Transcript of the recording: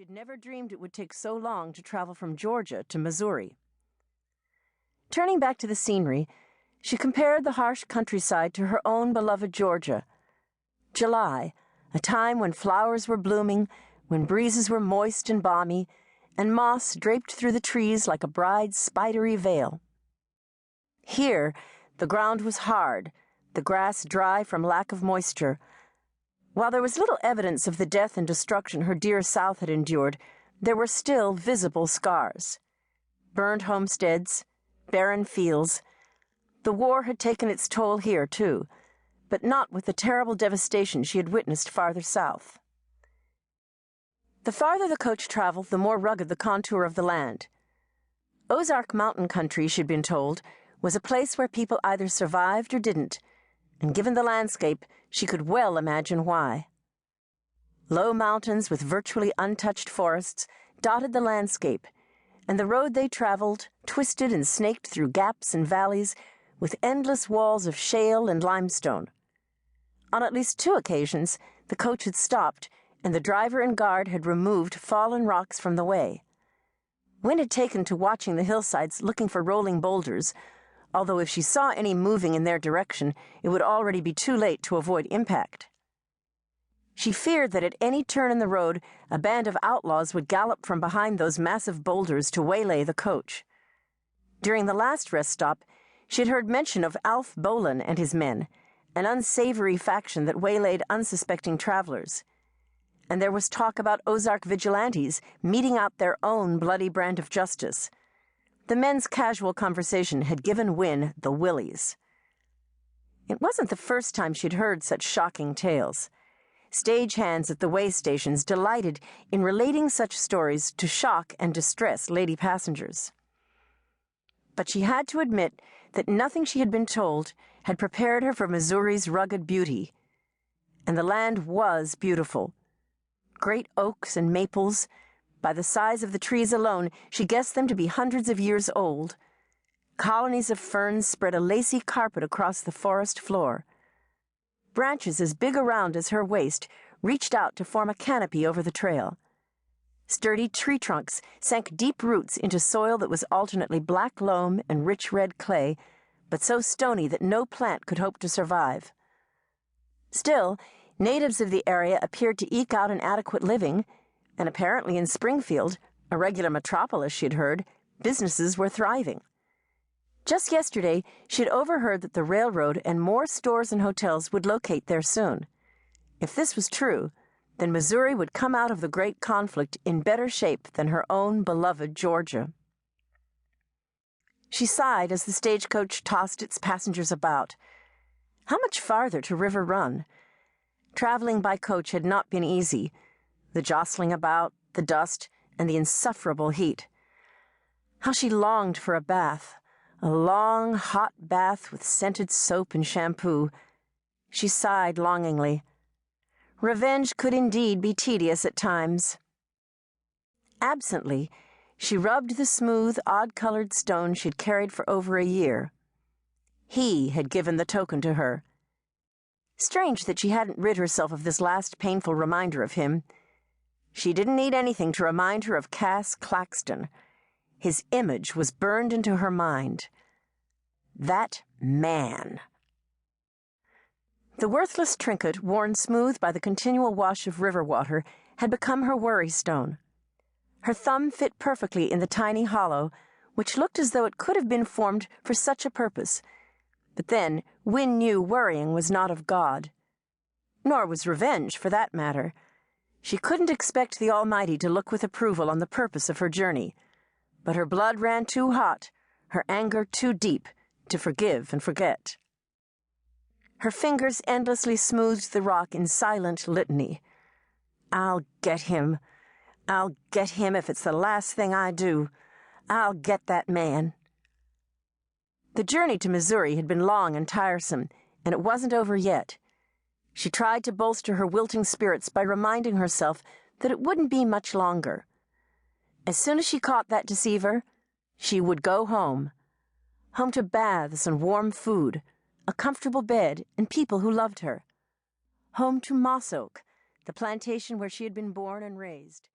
She'd never dreamed it would take so long to travel from Georgia to Missouri. Turning back to the scenery, she compared the harsh countryside to her own beloved Georgia. July, a time when flowers were blooming, when breezes were moist and balmy, and moss draped through the trees like a bride's spidery veil. Here, the ground was hard, the grass dry from lack of moisture. While there was little evidence of the death and destruction her dear South had endured, there were still visible scars. Burned homesteads, barren fields. The war had taken its toll here, too, but not with the terrible devastation she had witnessed farther south. The farther the coach traveled, the more rugged the contour of the land. Ozark Mountain Country, she'd been told, was a place where people either survived or didn't, and given the landscape, she could well imagine why. Low mountains with virtually untouched forests dotted the landscape, and the road they traveled twisted and snaked through gaps and valleys with endless walls of shale and limestone. On at least 2 occasions, the coach had stopped, and the driver and guard had removed fallen rocks from the way. Wynne had taken to watching the hillsides looking for rolling boulders, although if she saw any moving in their direction, it would already be too late to avoid impact. She feared that at any turn in the road, a band of outlaws would gallop from behind those massive boulders to waylay the coach. During the last rest stop, she had heard mention of Alf Bolin and his men, an unsavory faction that waylaid unsuspecting travelers. And there was talk about Ozark vigilantes meting out their own bloody brand of justice. The men's casual conversation had given Wynne the willies. It wasn't the first time she'd heard such shocking tales. Stagehands at the way stations delighted in relating such stories to shock and distress lady passengers. But she had to admit that nothing she had been told had prepared her for Missouri's rugged beauty. And the land was beautiful. Great oaks and maples. By the size of the trees alone, she guessed them to be hundreds of years old. Colonies of ferns spread a lacy carpet across the forest floor. Branches as big around as her waist reached out to form a canopy over the trail. Sturdy tree trunks sank deep roots into soil that was alternately black loam and rich red clay, but so stony that no plant could hope to survive. Still, natives of the area appeared to eke out an adequate living, and apparently in Springfield, a regular metropolis she'd heard, businesses were thriving. Just yesterday, she'd overheard that the railroad and more stores and hotels would locate there soon. If this was true, then Missouri would come out of the great conflict in better shape than her own beloved Georgia. She sighed as the stagecoach tossed its passengers about. How much farther to River Run? Traveling by coach had not been easy. The jostling about, the dust, and the insufferable heat. How she longed for a bath, a long, hot bath with scented soap and shampoo. She sighed longingly. Revenge could indeed be tedious at times. Absently, she rubbed the smooth, odd-colored stone she'd carried for over a year. He had given the token to her. Strange that she hadn't rid herself of this last painful reminder of him. She didn't need anything to remind her of Cass Claxton. His image was burned into her mind. That man. The worthless trinket, worn smooth by the continual wash of river water, had become her worry-stone. Her thumb fit perfectly in the tiny hollow, which looked as though it could have been formed for such a purpose. But then, Wynne knew worrying was not of God. Nor was revenge, for that matter. She couldn't expect the Almighty to look with approval on the purpose of her journey. But her blood ran too hot, her anger too deep, to forgive and forget. Her fingers endlessly smoothed the rock in silent litany. I'll get him. I'll get him if it's the last thing I do. I'll get that man. The journey to Missouri had been long and tiresome, and it wasn't over yet. She tried to bolster her wilting spirits by reminding herself that it wouldn't be much longer. As soon as she caught that deceiver, she would go home. Home to baths and warm food, a comfortable bed, and people who loved her. Home to Moss Oak, the plantation where she had been born and raised.